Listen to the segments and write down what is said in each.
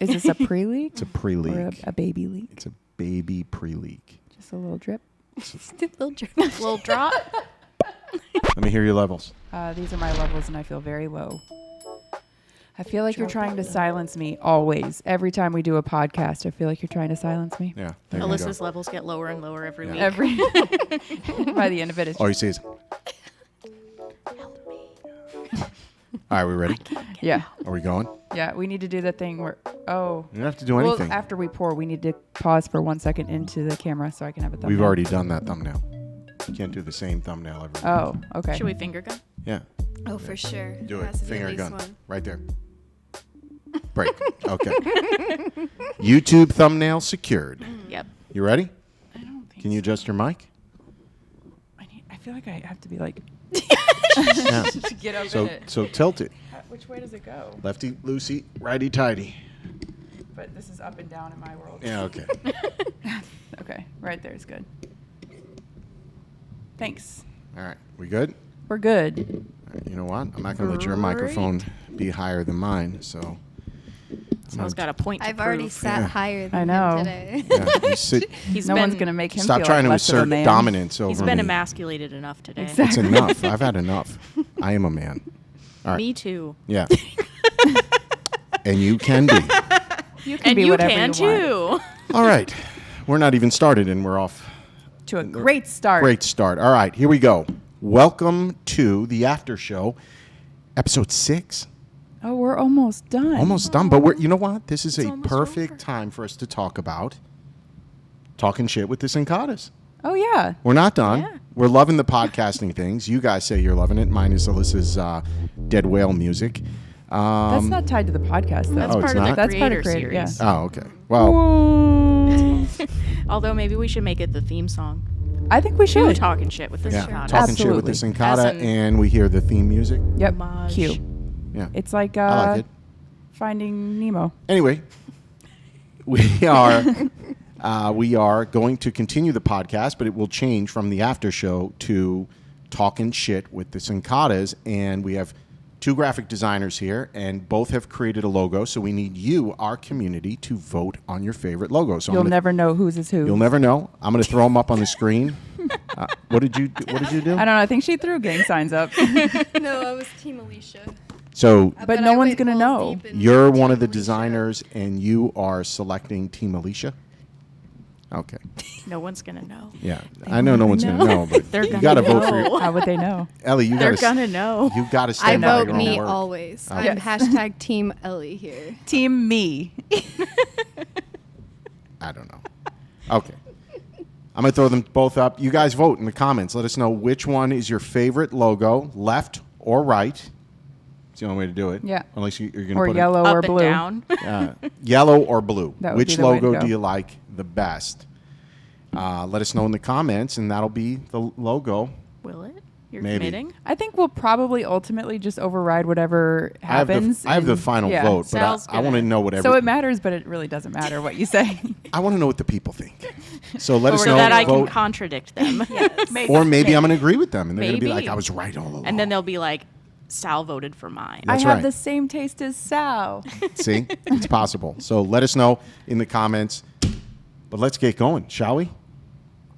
Is this a pre-leak? It's a pre-leak. Or a baby leak? It's a baby pre-leak. Just a little drip? Just a little drip. Little drop. Let me hear your levels. These are my levels, and I feel very low. I feel like you're trying to silence me always. Every time we do a podcast, I feel like you're trying to silence me. Yeah. Alissa's levels get lower and lower every week. By the end of it, it's All you see is... Help me. All right, we ready? yeah. Are we going? Yeah, we need to do the thing where... Oh. You don't have to do anything. Well, after we pour, we need to pause for 1 second into the camera so I can have a thumbnail. We've already done that thumbnail. You can't do the same thumbnail every week. Oh, okay. Should we finger gun? Yeah. Oh, for sure. Do Has it. to be at Finger least gun. one. Right there. Break. Okay. YouTube thumbnail secured. Yep. You ready? I don't think Can you adjust your mic? I feel like I have to be like... Yeah. to get up in it. So tilt it. Which way does it go? Lefty loosey, righty tighty. But this is up and down in my world. Yeah, okay. Okay, right there is good. Thanks. All right. We good? We're good. All right, you know what? I'm not going to let your microphone be higher than mine, so... Someone's got a point to I've already prove. sat Yeah. higher I than know. him today. Yeah, you sit, No one's going to make him stop feel trying like to less of a assert man. dominance over He's been me. emasculated enough today. Exactly. It's enough. I've had enough. I am a man. All right. Me too. Yeah. And you can be. You can And be you whatever can you want. too. All right. We're not even started and we're off. To a great start. Great start. All right. Here we go. Welcome to the After Show, episode 6. Oh, we're almost done. Almost done. But you know what? This is a almost perfect over. time for us to talk about talking shit with the Cincottas. Oh, yeah. We're not done. Yeah. We're loving the podcasting things. You guys say you're loving it. Mine is Alissa's Dead Whale music. That's not tied to the podcast, though. That's Oh, it's part of the not? That's part creator of creator, yeah. series. Oh, okay. Well, Although maybe we should make it the theme song. I think we To should. talking shit with the yeah. Cincotta. Talking shit with the Absolutely. Cincotta, As in- and we hear the theme music. Yep. Homage. Cute. Yeah. It's like, I like it. Finding Nemo. Anyway, we are going to continue the podcast, but it will change from the After Show to talking shit with the Cincottas, and we have 2 graphic designers here, and both have created a logo. So we need you, our community, to vote on your favorite logo. So You'll never know whose is who. You'll never know. I'm going to throw them up on the screen. What did you do? I don't know. I think she threw gang signs up. No, I was Team Alicia. So But no I one's went gonna balls know. deep in you're Team one of the Alicia. designers, and you are selecting Team Alicia? Okay. No one's going to know. Yeah. I know no one's going to know, but They're you gonna got to vote for know. your... How would they know? Ellie, you They're got going to know. You got to I stand out vote your me own work. always. Okay. I'm hashtag Team Ellie here. Team me. I don't know. Okay. I'm going to throw them both up. You guys vote in the comments. Let us know which one is your favorite logo, left or right. It's the only way to do it. Yeah. Unless you're going to Or put yellow Up or and blue. down. yellow or blue. That would Which be the way to logo go. do you like the best? Let us know in the comments, and that'll be the logo. Will it? You're Maybe. committing? I think we'll probably ultimately just override whatever happens. I have the and- final yeah. vote, but Sal's I want to gonna- know whatever. So it matters, but it really doesn't matter what you say. I want to know what the people think. So let us So know. that I can vote. contradict them. Or maybe I'm going to agree with them, and they're going to be Maybe. like, I was right all along. And then they'll be like, Sal voted for mine. That's I have right. the same taste as Sal. See? It's possible. So let us know in the comments. But let's get going, shall we?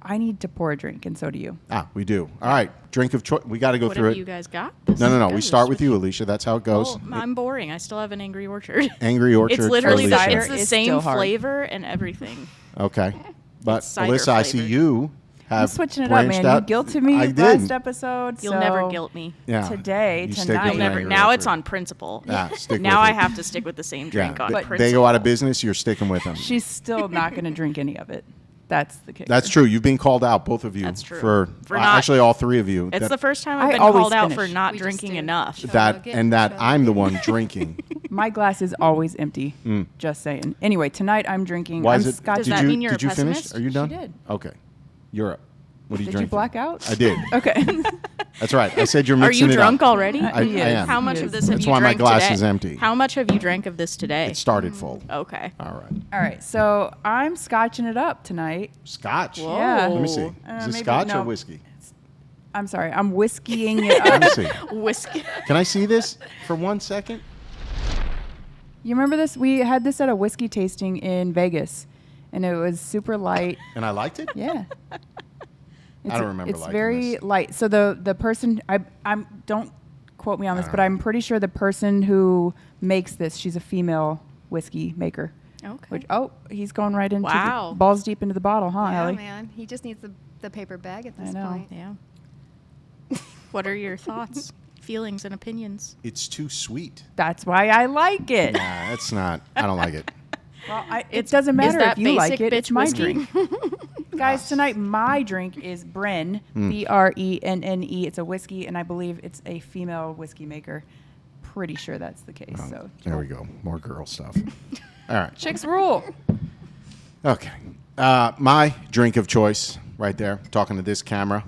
I need to pour a drink, and so do you. We do. All right. Drink of choice. We got to go What through have it. you guys got? No. We start with you, Alicia. That's how it goes. Oh, I'm boring. I still have an Angry Orchard. Angry Orchard. It's literally Alicia. cider. it's the It's same still hard. flavor and everything. Okay. But It's cider Alyssa, I see flavored. you have I'm switching it up, branched man. out. You guilted me I did. last episode. You'll so never guilt me. Yeah. today, You stick tonight. with You'll the never. Angry Now Orchard. it's on principle. Yeah, stick Now with I it. have to stick with the same drink on But principle. they go out of business, you're sticking with them. She's still not going to drink any of it. That's the kicker. That's true. You've been called out, both of you. That's true. For not- actually all 3 of you. It's that, the first time I I've been always called out finish. for not We just drinking do. enough. Chug that it, and that chug I'm it. the one drinking. My glass is always empty. Just saying. Anyway, tonight I'm drinking. Why I'm is it? Scotch. Does Did that you mean you're did a you finish? pessimist? Are you done? She did. Okay. You're up. What are you Did drinking? you black out? I did. Okay. That's right. I said you're Are mixing you it drunk up. already? I am. How much He of is. this have That's you why my drank glass today? is empty. How much have you drank of this today? It started full. Okay. All right. All right. So I'm scotching it up tonight. Scotch. Whoa. Yeah. Let me see. Oh. Is it maybe- scotch no. or whiskey? I'm sorry. I'm whiskeying it Let me up. see. Whiskey. Can I see this for 1 second? You remember this? We had this at a whiskey tasting in Vegas, and it was super light. And I liked it? Yeah. I don't remember It's liking very this. light. So the person, I'm don't quote me on this, but I'm pretty sure the person who makes this, she's a female whiskey maker. Okay. Which, he's going right into Wow. balls deep into the bottle, huh, Yeah, Ellie? man. He just needs the paper bag at this know. point. Yeah. What are your thoughts, feelings, and opinions? It's too sweet. That's why I like it. Nah, that's not. I don't like it. Well, it doesn't matter that if you like basic it. It's bitch my whiskey? drink. Guys, tonight my drink is Brenn, Brenne. It's a whiskey, and I believe it's a female whiskey maker. Pretty sure that's the case. So There we go. More girl stuff. All right. chicks rule. Okay. My drink of choice right there, talking to this camera.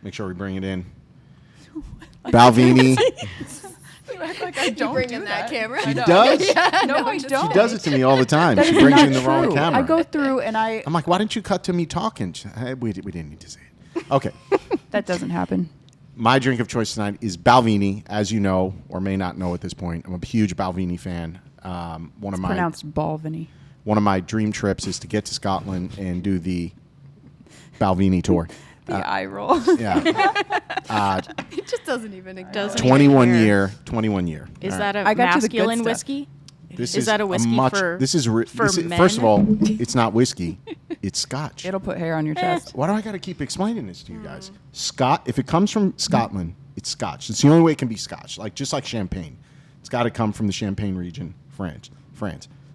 Make sure we bring it in. Balvenie. You act like I don't Bring do in that camera. She does. No, I don't. She does it to me all the time. That She is brings not in the wrong true. camera. I go through and I'm like, why didn't you cut to me talking? We didn't need to say it. Okay. that doesn't happen. My drink of choice tonight is Balvenie, as you know or may not know at this point. I'm a huge Balvenie fan. One of Pronounced Balvenie. my dream trips is to get to Scotland and do the Balvenie tour. The eye roll. Yeah. It just doesn't even exist. Doesn't 21 even care. year. 21 year. Is All that right. a I got to the good masculine stuff. whiskey? This is that a whiskey for this is men? First of all, it's not whiskey. It's Scotch. It'll put hair on your chest. Why do I got to keep explaining this to you guys? If it comes from Scotland, it's Scotch. It's the only way it can be Scotch. Just like champagne. It's got to come from the Champagne region, France.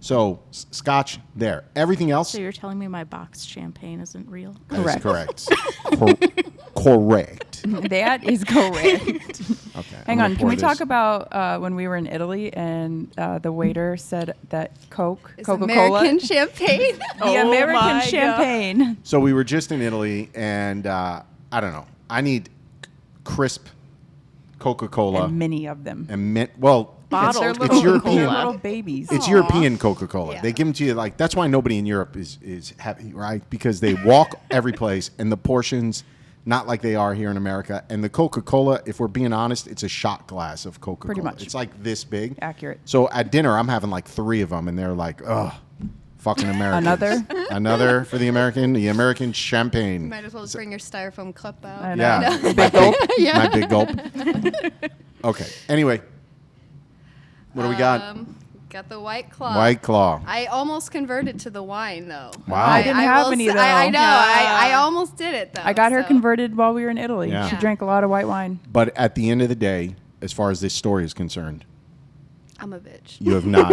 So, Scotch there. Everything else So you're telling me my boxed champagne isn't real? is Correct. correct. That is correct. Okay. Hang I'm on. gonna Can we pour talk this. about when we were in Italy and the waiter said that It's Coca-Cola, American champagne. the Oh American my champagne. So we were just in Italy, and I don't know. I need crisp Coca-Cola And many of them. and mint. Well, Bottled They're it's little, European. they're little babies. It's European Coca-Cola. Yeah. They give them to you like that's why nobody in Europe is happy, right? Because they walk every place and the portions not like they are here in America. And the Coca-Cola, if we're being honest, it's a shot glass of Coca-Cola. Pretty much. It's like this big. Accurate. So at dinner, I'm having like 3 of them, and they're like, ugh, fucking Americans. Another? for the American champagne. Might as well just bring your styrofoam cup out. I know. Yeah. Big gulp. My big gulp. Okay. Anyway, what do we got? Got the White Claw. White Claw. I almost converted to the wine though. Wow. I didn't have will any, s- though. I know. Yeah. I almost did it though. I got her so. converted while we were in Italy. Yeah. She Yeah. drank a lot of white wine. But at the end of the day, as far as this story is concerned, I'm a bitch. you have not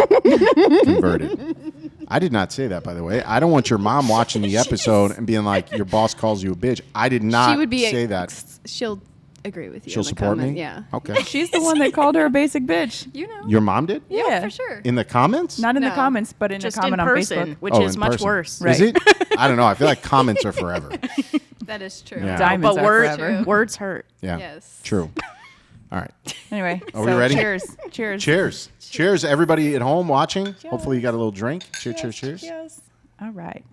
converted. I did not say that, by the way. I don't want your mom watching the episode and being like, your boss calls you a bitch. I did not She would be say that. She'll agree with you. She'll in the support comment. me? Yeah. Okay. She's the one that called her a basic bitch. You know. Your mom did? Yeah. for sure. In the comments? Not in the No. comments, but in Just a comment in on person, Facebook. which Oh, is in much person. worse. Right. Is it? I don't know. I feel like comments are forever. That is true. Yeah. Diamonds But are words, forever. words hurt. Yeah. Yes. True. All right. Anyway, Are we ready? Cheers. Cheers. Cheers. Cheers, everybody at home watching. Hopefully you got a little drink. Cheers. All right.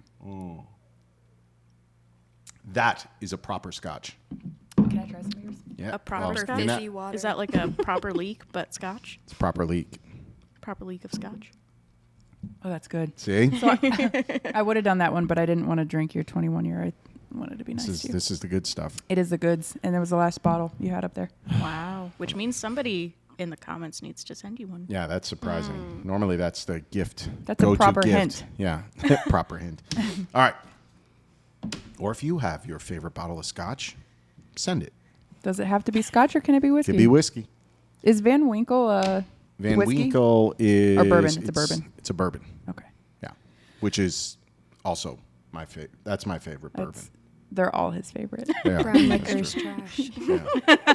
That is a proper scotch. Can I try some of yours? Yeah. A proper well, scotch? you're not- Fizzy water. Is that like a proper leak, but scotch? It's proper leak. Proper leak of scotch. Oh, that's good. See? I would have done that one, but I didn't want to drink your 21 year. I wanted to be nice to you. This is the good stuff. It is the goods, and there was the last bottle you had up there. Wow. Which means somebody in the comments needs to send you one. Yeah, that's surprising. Normally that's the gift. That's a go-to proper gift. hint. Yeah. Proper hint. All right. Or if you have your favorite bottle of scotch, send it. Does it have to be scotch or can it be It whiskey? could be whiskey. Is Van Winkle a Van whiskey? Winkle is Or bourbon. It's a bourbon. It's a bourbon. Okay. Yeah. Which is also my favorite. That's my favorite bourbon. They're all his favorite. Yeah, Brown that's liquor is true. trash. Yeah.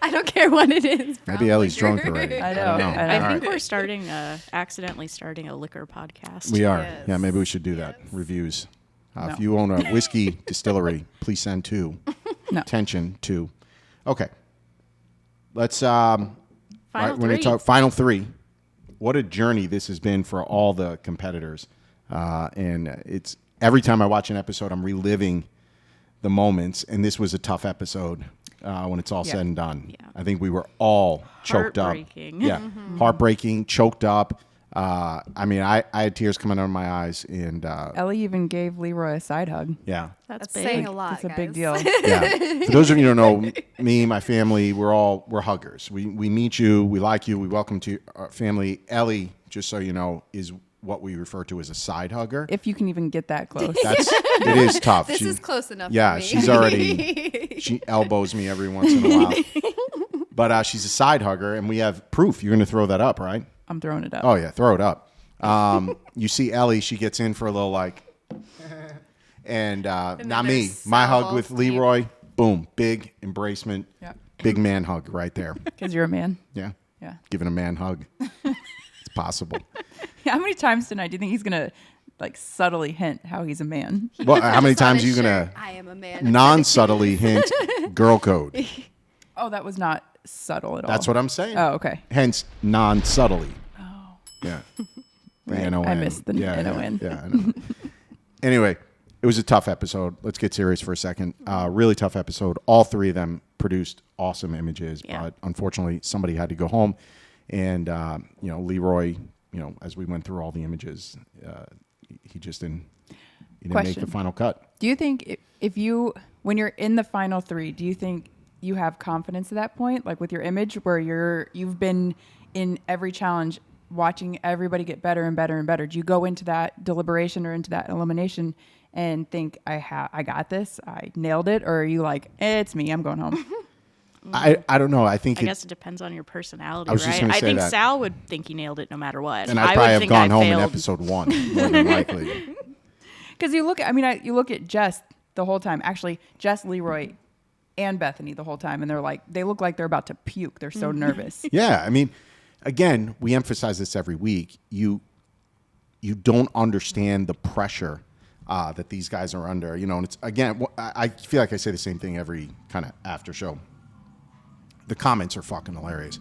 I don't care what it is. Maybe brown Ellie's liquor. drunk already. I don't know. I All think right. we're starting, accidentally starting a liquor podcast. We are. Yes. Yeah, maybe we should do that. Reviews. No. If you own a whiskey distillery, please send 2. No. Attention 2. Okay. Let's Final we're gonna three. talk final 3. What a journey this has been for all the competitors. And it's every time I watch an episode, I'm reliving the moments. And this was a tough episode. when it's all Yeah. said and done. Yeah. I think we were all choked up. Heartbreaking. Yeah, heartbreaking, choked up. I mean, I had tears coming out of my eyes, and Ellie even gave Leroy a side hug. yeah. That's That's big. saying a lot. It's a guys. big deal. Yeah. For those of you who don't know, me, my family, we're huggers. We meet you, we like you, we welcome to our family. Ellie, just so you know, is what we refer to as a side hugger. If you can even get that close. It is tough. This is close enough. Yeah, for me. she's already she elbows me every once in a while. But she's a side hugger, and we have proof. You're going to throw that up, right? I'm throwing it up. Oh yeah, throw it up. You see Ellie, she gets in for a little like, and then not me. there's My hug Sal with Steve. Leroy, boom, big embracement, Yeah. big man hug right there. Because you're a man. Yeah, Yeah. giving a man hug. It's possible. How many times tonight do you think he's going to like subtly hint how he's a man? Well, how many It's on times are his you gonna shirt. I am a man. non-subtly hint girl code? Oh, that was not subtle at all. That's what I'm saying. Oh, okay. Hence non-subtly. Oh. Yeah. The N-O-N. I missed the N-O-N. Yeah, I know. Anyway, it was a tough episode. Let's get serious for a second. Really tough episode. All three of them produced awesome images, Yeah. but unfortunately somebody had to go home. And, Leroy, as we went through all the images, he just didn't make Question. the final cut. Do you think if you, when you're in the final three, do you think you have confidence at that point, like with your image, where you've been in every challenge, watching everybody get better and better and better? Do you go into that deliberation or into that elimination and think I got this, I nailed it, or are you like, it's me, I'm going home? I don't know. I think I guess it depends on your personality, I was just right? gonna I say think that. Sal would think he nailed it no matter what. and I'd I probably would have think gone I home in failed. episode 1, more than likely. Because you look at Jess the whole time. Actually, Jess, Leroy, and Bethany the whole time, and they look like they're about to puke. They're so nervous. Yeah, I mean, again, we emphasize this every week. You don't understand the pressure that these guys are under. And it's again, I feel like I say the same thing every kind of after show. The comments are fucking hilarious.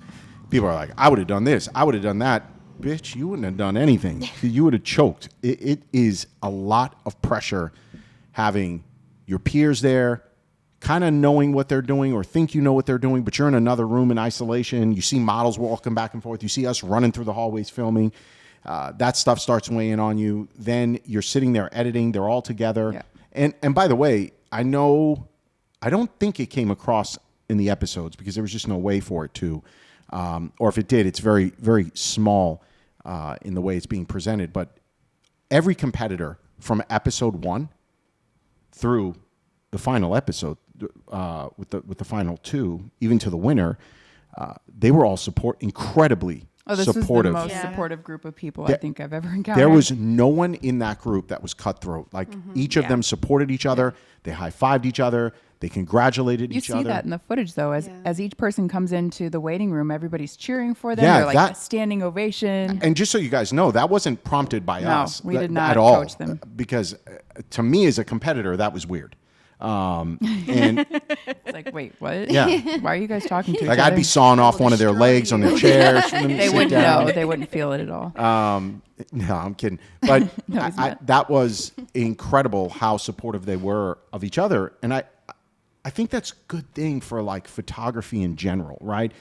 People are like, "I would have done this. I would have done that." Bitch, you wouldn't have done anything. You would have choked. It is a lot of pressure having your peers there, kind of knowing what they're doing or think you know what they're doing, but you're in another room in isolation. You see models walking back and forth. You see us running through the hallways filming. That stuff starts weighing on you. Then you're sitting there editing. They're all together. Yeah. And by the way, I don't think it came across in the episodes because there was just no way for it to. Or if it did, it's very, very small in the way it's being presented. But every competitor from episode 1 through the final episode with the final 2, even to the winner, they were all incredibly This supportive. is the most supportive group of people I think I've ever encountered. There was no one in that group that was cutthroat. Like each of Yeah. them supported each other. They high-fived each other. They congratulated You each see other. that in the footage, though, as each person comes into the waiting room, everybody's cheering for them. Yeah, They're like that- a standing ovation. And just so you guys know, that wasn't prompted by No, us. we did at not all. coach them. Because to me as a competitor, that was weird. And It's like, wait, what? Yeah. Why are you guys talking to each like other? I'd be sawing off one of their destroy legs on you. their chairs. For them to They sit wouldn't down. know. They wouldn't feel it at all. No, I'm kidding. But No, he's not. that was incredible how supportive they were of each other. And I think that's a good thing for like photography in general, right?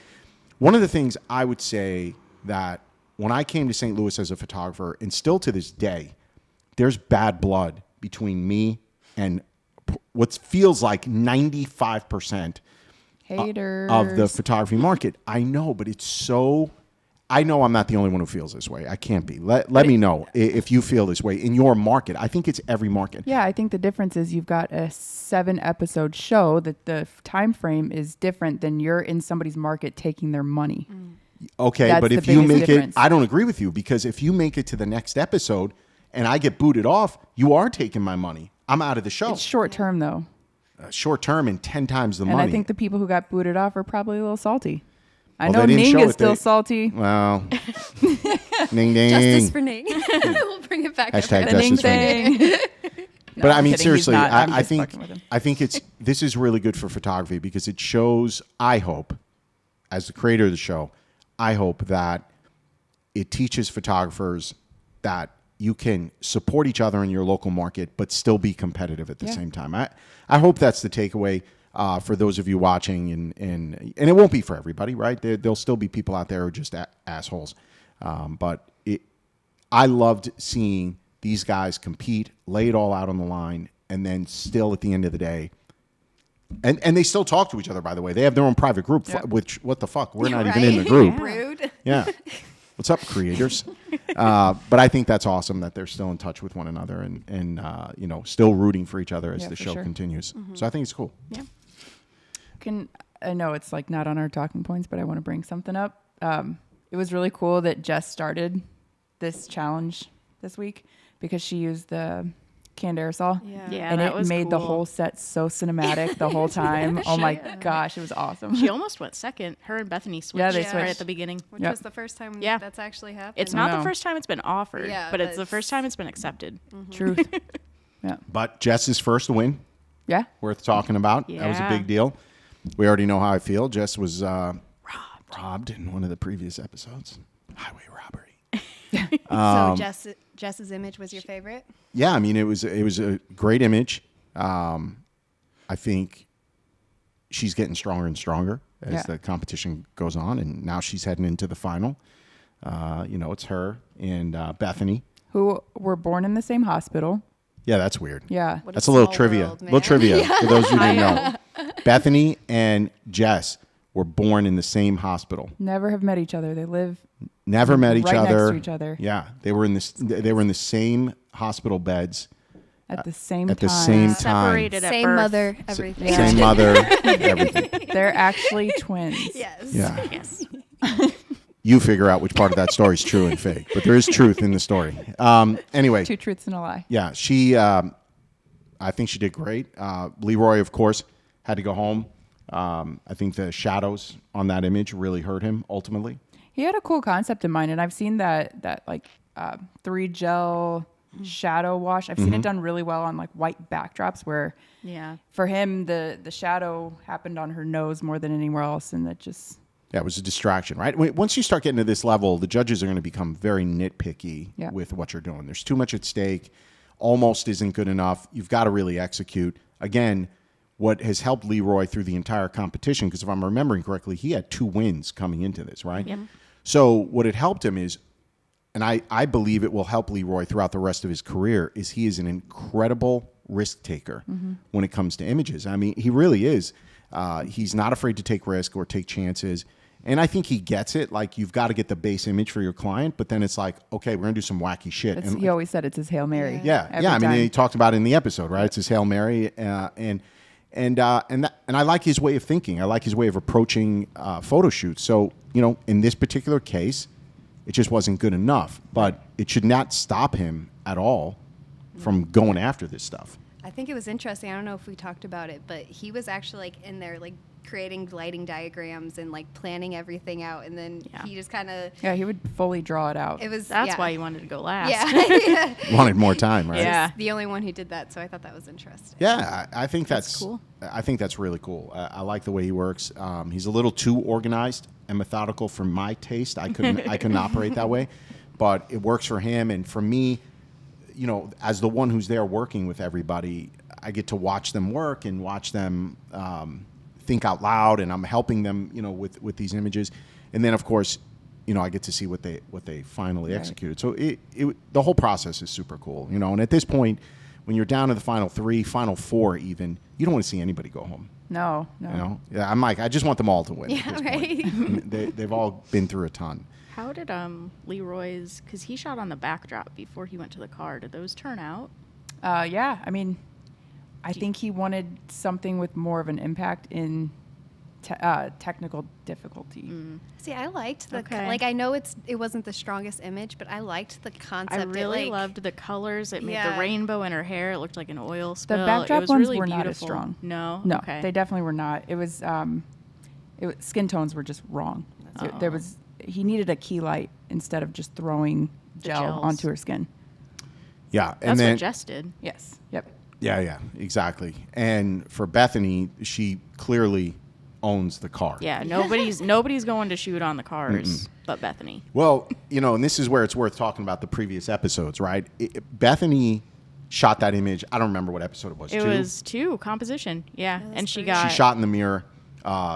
One of the things I would say that when I came to St. Louis as a photographer, and still to this day, there's bad blood between me and what feels like 95% Haters. of the photography market. I know, but it's so... I know I'm not the only one who feels this way. I can't be. Let me know if you feel this way in your market. I think it's every market. Yeah, I think the difference is you've got a 7-episode show that the time frame is different than you're in somebody's market taking their money. Okay, That's but the if you biggest make difference. it, I don't agree with you because if you make it to the next episode and I get booted off, you are taking my money. I'm out of the show. It's short term, though. Short term and 10 times the And money. I think the people who got booted off are probably a little salty. I Well, know they didn't Ning show is it. still salty. Well, ding ding. Justice for Ning. We'll bring it back. Hashtag up. The Ning justice for Ning. thing. But I I'm mean, kidding, he's seriously, not. I'm I just think fucking with him. I think this is really good for photography because it shows. I hope, as the creator of the show, I hope that it teaches photographers that you can support each other in your local market, but still be competitive at the Yeah. same time. I hope that's the takeaway. for those of you watching, and it won't be for everybody, right? There'll still be people out there who are just assholes. But I loved seeing these guys compete, lay it all out on the line, and then still at the end of the day, and they still talk to each other, by the way. They have their own private group, which, what the fuck? We're not even in the group. Rude. Yeah. What's up, creators? But I think that's awesome that they're still in touch with one another and still rooting for each other as the for show sure. continues. So I think it's cool. Yeah. I know it's like not on our talking points, but I want to bring something up. It was really cool that Jess started this challenge this week because she used the canned aerosol. Yeah, And that it was made the cool. whole set so cinematic the whole time. Oh my gosh, it was awesome. She almost went second. Her and Bethany switched Yeah, they right switched. at the beginning. Which Yep. was the first time Yeah. that's actually happened. It's not No. the first time it's been offered, Yeah, but it's the but first time it's been accepted. Truth. Yeah. But Jess's first win, Yeah. worth talking about. That was a Yeah. big deal. We already know how I feel. Jess was robbed in one of the previous episodes. Highway robbery. So Jess's image was your favorite? Yeah, I mean, it was a great image. I think she's getting stronger and stronger as the competition goes on, and now she's heading into the final. It's her and Bethany. Who were born in the same hospital. Yeah, that's weird. Yeah. What That's a little small trivia. world, Little man. trivia for those who didn't know. Bethany and Jess were born in the same hospital. Never have met each other. They live Never met each right other. next to each other. Yeah, they were in this. They were in the same hospital beds at the same at the time. same time. Separated at Same birth. mother, everything. Same mother, everything. They're actually twins. Yes. Yeah. Yes. You figure out which part of that story is true and fake, but there is truth in the story. Anyway, Two truths and a lie. yeah, she. I think she did great. Leroy, of course, had to go home. I think the shadows on that image really hurt him ultimately. He had a cool concept in mind, and I've seen that like 3 gel shadow wash. I've seen it done really well on like white backdrops where Yeah. for him the shadow happened on her nose more than anywhere else, and that just Yeah, it was a distraction, right? Once you start getting to this level, the judges are going to become very nitpicky with what you're doing. There's too much at stake. Almost isn't good enough. You've got to really execute. Again, what has helped Leroy through the entire competition, because if I'm remembering correctly, he had 2 wins coming into this, right? Yep. So what it helped him is, and I believe it will help Leroy throughout the rest of his career, is he is an incredible risk taker when it comes to images. I mean, he really is. He's not afraid to take risk or take chances. And I think he gets it. Like, you've got to get the base image for your client, but then it's like, okay, we're going to do some wacky shit. he always said it's his Hail Mary. Yeah. every I mean, time. he talked about it in the episode, right? It's his Hail Mary. And I like his way of thinking. I like his way of approaching photo shoots. So, in this particular case, it just wasn't good enough. But it should not stop him at all from going after this stuff. I think it was interesting. I don't know if we talked about it, but he was actually like in there like creating lighting diagrams and like planning everything out, and then he just kind of he would fully draw it out. it was That's why you wanted to go last. yeah. Wanted more time, right? Yeah. The only one who did that, so I thought that was interesting. Yeah, I think that's cool. I think that's really cool. I like the way he works. He's a little too organized and methodical for my taste. I couldn't operate that way, but it works for him. And for me, as the one who's there working with everybody, I get to watch them work and watch them think out loud, and I'm helping them, with these images. And then, of course, I get to see what they finally executed. So the whole process is super cool, And at this point, when you're down to the final 3, final 4, even, you don't want to see anybody go home. No. Yeah, I'm like, I just want them all to win. Yeah, at this right. point. They've all been through a ton. How did Leroy's, because he shot on the backdrop before he went to the car, did those turn out? Yeah. I mean, I think he wanted something with more of an impact in technical difficulty. See, I liked the Okay. like. I know it wasn't the strongest image, but I liked the concept. I really it, like, loved the colors. It made Yeah. the rainbow in her hair. It looked like an oil spill. backdrop it was ones really were not as beautiful. strong. No? No, Okay. they definitely were not. It was skin tones were just wrong. He needed a key light instead of just throwing gel gels. onto her skin. Yeah, and That's then what Jess did. Yes. Yep. yeah, exactly. And for Bethany, she clearly owns the car. Yeah, nobody's going to shoot on the cars but Bethany. Well, and this is where it's worth talking about the previous episodes, right? Bethany shot that image. I don't remember what episode it was. It was 2, composition. Yeah. And she She shot in the mirror.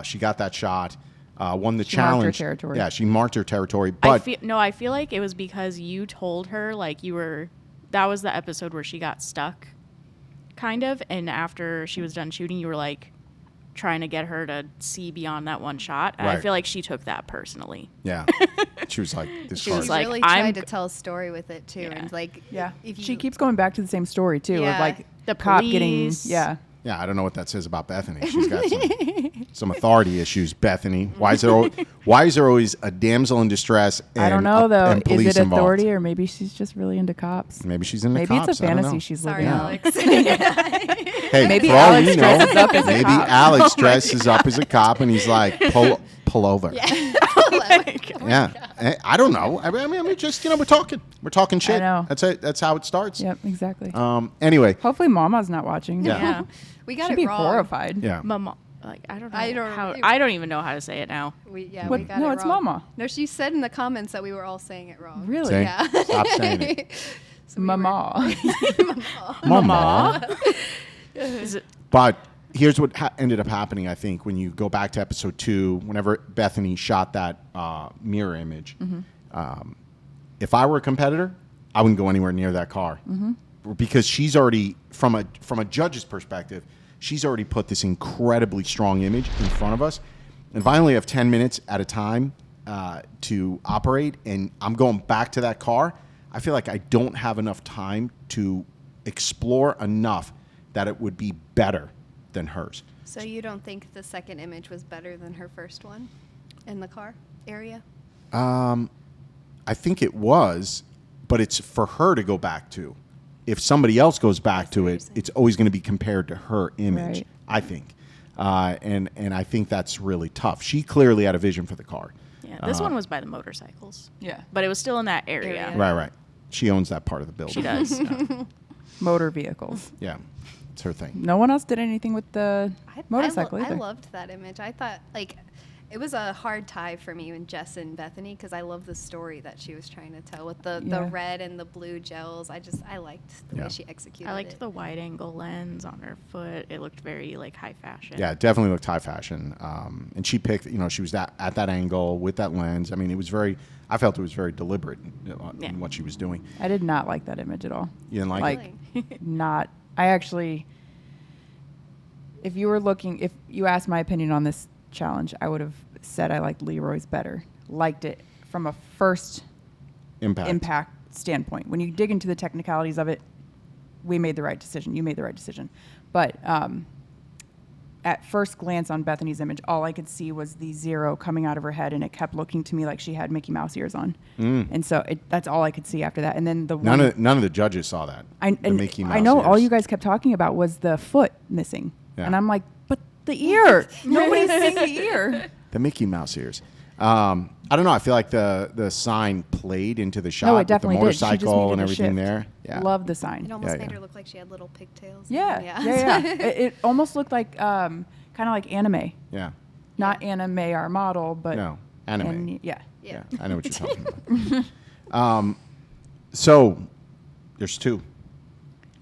She got that shot. Won the She marked her challenge. territory. Yeah, she marked her territory. But I feel like it was because you told her, like, that was the episode where she got stuck, kind of. And after she was done shooting, you were like trying to get her to see beyond that one shot. And I Right. feel like she took that personally. yeah, she was like, this She card. was She like, really I'm tried g- to tell a story with it too, and like Yeah. if She you- keeps going back to the same story too. Of Yeah. like The cop getting police. yeah. Yeah, I don't know what that says about Bethany. She's got some authority issues. Bethany, why is there always a damsel in distress? And I don't know though. and police Is it authority involved? or maybe she's just really into cops? Maybe she's into Maybe cops. it's a I don't know. fantasy she's Sorry, living out. Alex. Hey, Maybe for all Alex we know, dresses up as a maybe cop. Alex dresses up as a cop and he's like, pull over. Yeah. I don't know. I mean, just we're talking shit. know. That's it. That's how it starts. Yep, exactly. Anyway, Hopefully, Mama's not watching. Yeah. Yeah. We got She'd it be wrong. horrified. yeah. Mama, like, I don't know. I I don't even know how to say it now. We What- got no, it it's wrong. Mama. No, she said in the comments that we were all saying it wrong. Really? See? Yeah. Stop saying it. So we were- Mama. Mama. Is it? But here's what ended up happening, I think, when you go back to episode 2, whenever Bethany shot that mirror image. If I were a competitor, I wouldn't go anywhere near that car. Because she's already, from a judge's perspective, she's already put this incredibly strong image in front of us. And if I only have 10 minutes at a time to operate and I'm going back to that car, I feel like I don't have enough time to explore enough that it would be better than hers. So you don't think the second image was better than her first one in the car area? I think it was, but it's for her to go back to. If somebody else goes back to it, it's always going to be compared to her image, Right. I think. And I think that's really tough. She clearly had a vision for the car. Yeah. This one was by the motorcycles. Yeah. But it was still in that area. Right. She owns that part of the building. She does. Motor vehicles. Yeah, it's her thing. No one else did anything with the motorcycle I either. loved that image. I thought it was a hard tie for me when Jess and Bethany because I love the story that she was trying to tell with the Yeah. red and the blue gels. I liked the Yeah. way she executed I liked it. the wide angle lens on her foot. It looked very like high fashion. Yeah, it definitely looked high fashion. And she picked, she was at that angle with that lens. I mean, I felt it was very deliberate in what she was doing. I did not like that image at all. You didn't like it? Really? Not. I actually, if you asked my opinion on this challenge, I would have said I liked Leroy's better. Liked it from a first impact standpoint. When you dig into the technicalities of it, we made the right decision. You made the right decision. But at first glance on Bethany's image, all I could see was the 0 coming out of her head, and it kept looking to me like she had Mickey Mouse ears on. And so that's all I could see after that. And then the None of the judges saw that. The Mickey Mouse I know all ears. you guys kept talking about was the foot missing. Yeah. And I'm like, but the ear. Nobody's seeing the ear. The Mickey Mouse ears. I don't know. I feel like the sign played into the shot No, it with the definitely did. She just motorcycle needed and a everything shift. there. Yeah. Love the sign. It almost Yeah, made yeah. her look like she had little pigtails. Yeah. It almost looked like kind of like anime. Yeah. Not anime, our model, but No. Anime. and- yeah. Yeah. I know what you're talking about. So there's 2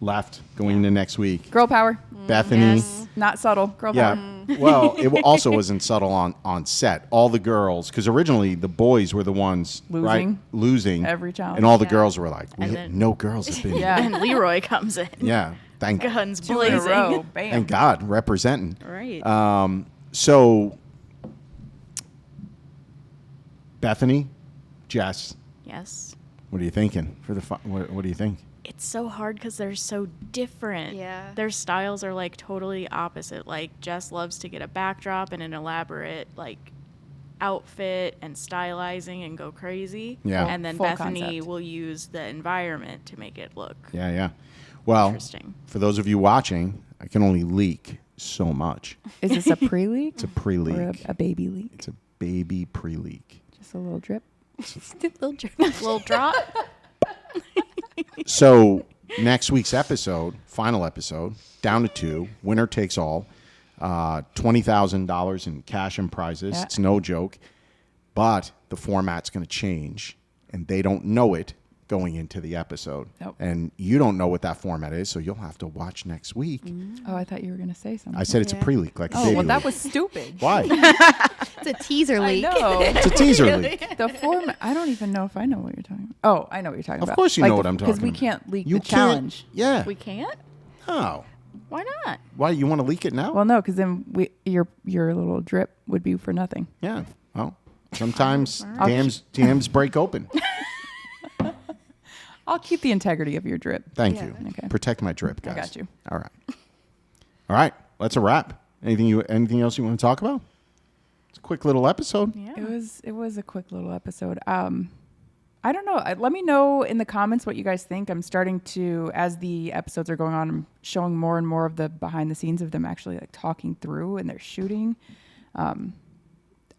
left going into next week. Girl power. Bethany. Yes. Not subtle. Girl Yeah. power. Well, it also wasn't subtle on set. All the girls, because originally the boys were the ones losing Every challenge. and all the Yeah. girls were like, And then- no girls have been. Yeah. And Leroy comes in. Yeah. Thank Guns 2 in a blazing. row. Bam. Thank God, representing. Right. So, Bethany, Jess, Yes. what are you thinking for the? What do you think? It's so hard because they're so different. Yeah. Their styles are like totally opposite. Like Jess loves to get a backdrop and an elaborate like outfit and stylizing and go crazy. Yeah. And then Full Bethany concept. will use the environment to make it look Yeah. Well, interesting. for those of you watching, I can only leak so much. Is this a pre-leak? It's a pre-leak. Or a baby leak? It's a baby pre-leak. Just a little drip. Little drop. So next week's episode, final episode, down to 2, winner takes all, $20,000 in cash and prizes. Yeah. It's no joke, but the format's going to change, and they don't know it going into the episode. Nope. And you don't know what that format is, so you'll have to watch next week. Oh, I thought you were going to say something. I said it's a pre-leak, like a Oh, baby well, that leak. was stupid. Why? It's a teaser I leak. know. It's a teaser leak. The format. I don't even know if I know what you're talking about. Oh, I know what you're talking about. Of course you know what I'm talking Because we about. can't leak You the challenge. Yeah. We can't? Oh. Why not? Why, you want to leak it now? Well, no, because then your little drip would be for nothing. Yeah. Well, sometimes right. dams break open. I'll keep the integrity of your drip. Thank Yeah. you. Okay. Protect my drip, guys. I got you. All right. All right. That's a wrap. Anything else you want to talk about? It's a quick little episode. Yeah. It was a quick little episode. I don't know. Let me know in the comments what you guys think. I'm starting to, as the episodes are going on, I'm showing more and more of the behind the scenes of them actually like talking through and they're shooting.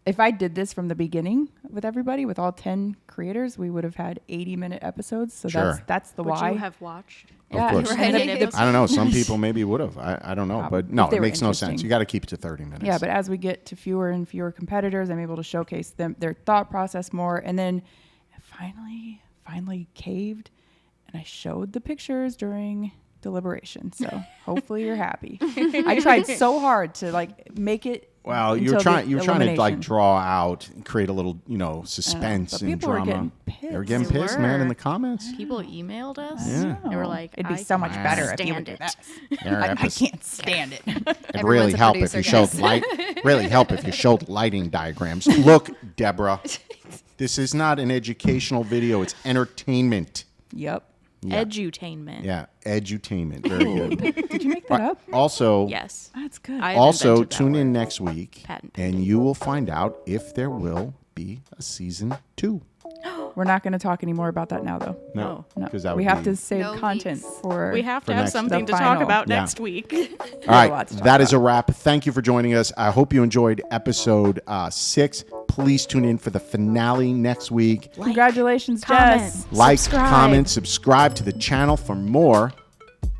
If I did this from the beginning with everybody, with all 10 creators, we would have had 80-minute episodes. So Sure. that's the Would why. you have watched? Yeah, course. and Right. then If the- I don't know. Some people maybe would have. I don't know. But no, if they it were makes no sense. interesting. You got to keep it to 30 minutes. Yeah, but as we get to fewer and fewer competitors, I'm able to showcase their thought process more. And then finally caved, and I showed the pictures during deliberation. So hopefully you're happy. I tried so hard to like make it. Well, until you're trying the to like elimination. draw out and create a little, suspense but and people were drama. getting pissed. They were getting They pissed, man, in were. the comments. People emailed us. Yeah. They were No. like, it'd be I so much can't better if you would stand do it. that. Their I episode- can't stand it. It'd Everyone's really a help if producer, you showed guys. really help if you showed lighting diagrams. Look, Deborah, this is not an educational video. It's entertainment. Yep. Yeah. Edutainment. Yeah, edutainment. Very good. Did you make that up? Also, Yes. That's good. I also invented that tune in word. next week, Patent and you will find out if there will be a season 2. We're not going to talk anymore about that now, though. No. No, because that we would have be- to save No content leaks. for. We have For to have next- something the to talk final. about Yeah. next week. All a lot right, to talk that is about. a wrap. Thank you for joining us. I hope you enjoyed episode 6. Please tune in for the finale next week. Congratulations, comment, Jess. Like, subscribe. comment, subscribe to the channel for more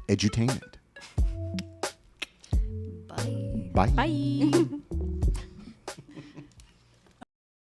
edutainment. Bye. Bye. Bye.